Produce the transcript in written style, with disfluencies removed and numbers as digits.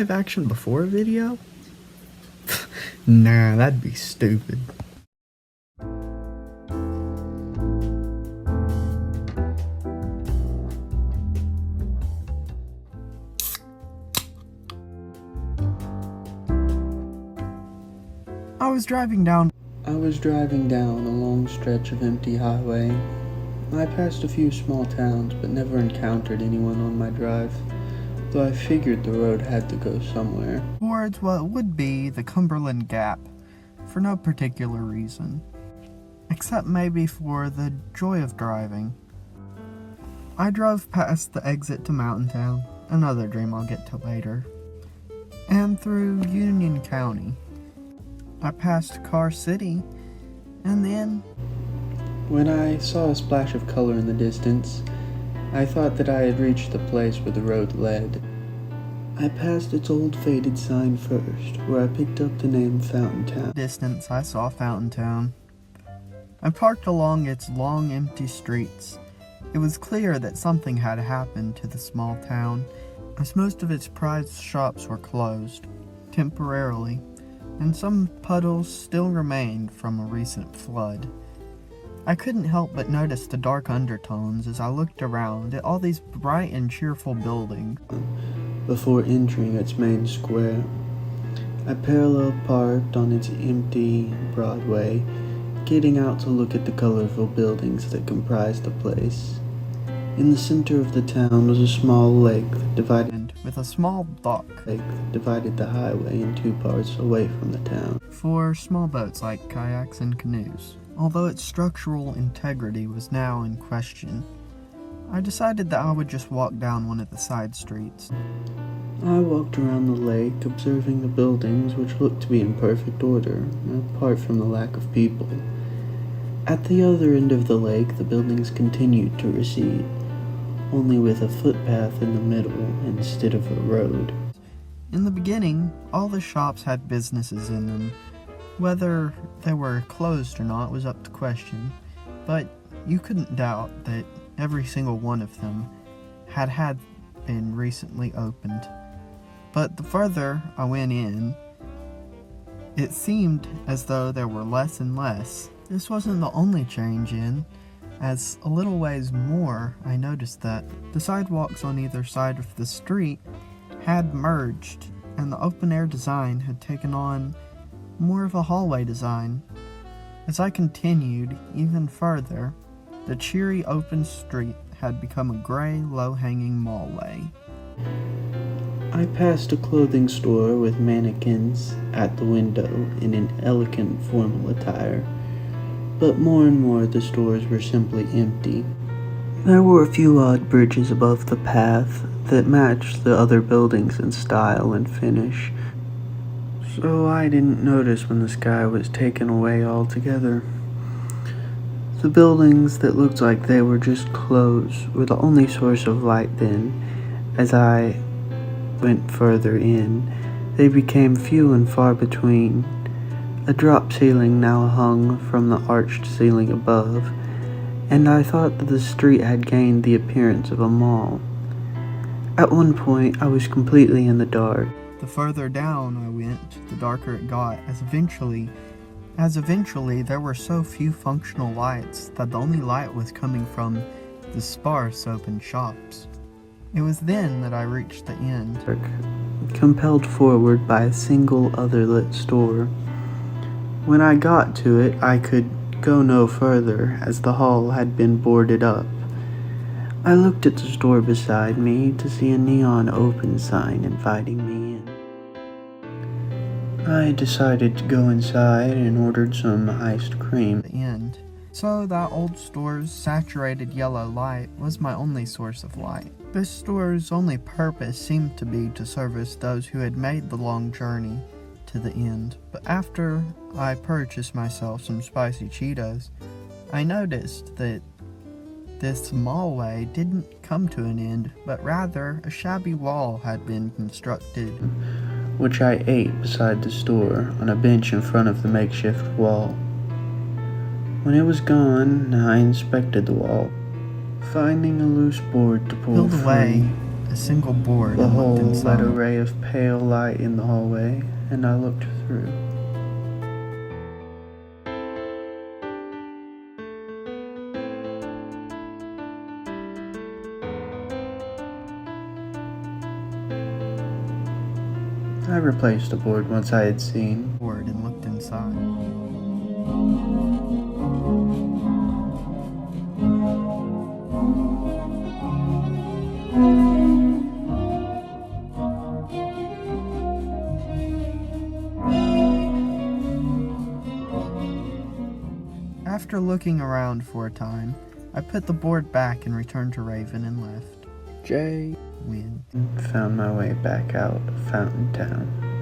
live action before a video? Nah, that'd be stupid. I was driving down a long stretch of empty highway. I passed a few small towns, but never encountered anyone on my drive, though I figured the road had to go somewhere. Towards what would be the Cumberland Gap, for no particular reason, except maybe for the joy of driving. I drove past the exit to Mountain Town, another dream I'll get to later, and through Union County. I passed Car City, and then... When I saw a splash of color in the distance, I thought that I had reached the place where the road led. I passed its old faded sign first, where I picked up the name Fountain Town. Distance, I saw Fountain Town. I parked along its long, empty streets. It was clear that something had happened to the small town, as most of its prized shops were closed, temporarily, and some puddles still remained from a recent flood. I couldn't help but notice the dark undertones as I looked around at all these bright and cheerful buildings. Before entering its main square, I parallel parked on its empty Broadway, getting out to look at the colorful buildings that comprised the place. In the center of the town was a small lake that divided the highway in two parts away from the town, for small boats like kayaks and canoes. Although its structural integrity was now in question, I decided that I would just walk down one of the side streets. I walked around the lake, observing the buildings, which looked to be in perfect order, apart from the lack of people. At the other end of the lake, the buildings continued to recede, only with a footpath in the middle instead of a road. In the beginning, all the shops had businesses in them. Whether they were closed or not was up to question, but you couldn't doubt that every single one of them had been recently opened. But the further I went in, it seemed as though there were less and less. This wasn't the only change in, as a little ways more I noticed that the sidewalks on either side of the street had merged, and the open-air design had taken on more of a hallway design. As I continued even further, the cheery open street had become a gray, low-hanging mallway. I passed a clothing store with mannequins at the window in an elegant formal attire, but more and more the stores were simply empty. There were a few odd bridges above the path that matched the other buildings in style and finish, so I didn't notice when the sky was taken away altogether. The buildings that looked like they were just closed were the only source of light then. As I went further in, they became few and far between. A drop ceiling now hung from the arched ceiling above, and I thought that the street had gained the appearance of a mall. At one point, I was completely in the dark. The further down I went, the darker it got, as eventually there were so few functional lights that the only light was coming from the sparse open shops. It was then that I reached the end, compelled forward by a single other lit store. When I got to it, I could go no further, as the hall had been boarded up. I looked at the store beside me to see a neon open sign inviting me in. I decided to go inside and ordered some iced cream. The end. So that old store's saturated yellow light was my only source of light. This store's only purpose seemed to be to service those who had made the long journey to the end. But after I purchased myself some spicy Cheetos, I noticed that this mallway didn't come to an end, but rather a shabby wall had been constructed, which I ate beside the store on a bench in front of the makeshift wall. When it was gone, I inspected the wall, finding a loose board to pull free. a single board, The and hole looked inside. let a ray of pale light in the hallway, and I looked through. I replaced the board once I had seen. Board and looked inside. After looking around for a time, I put the board back and returned to Raven and left. Jay Win. found my way back out of Fountain Town.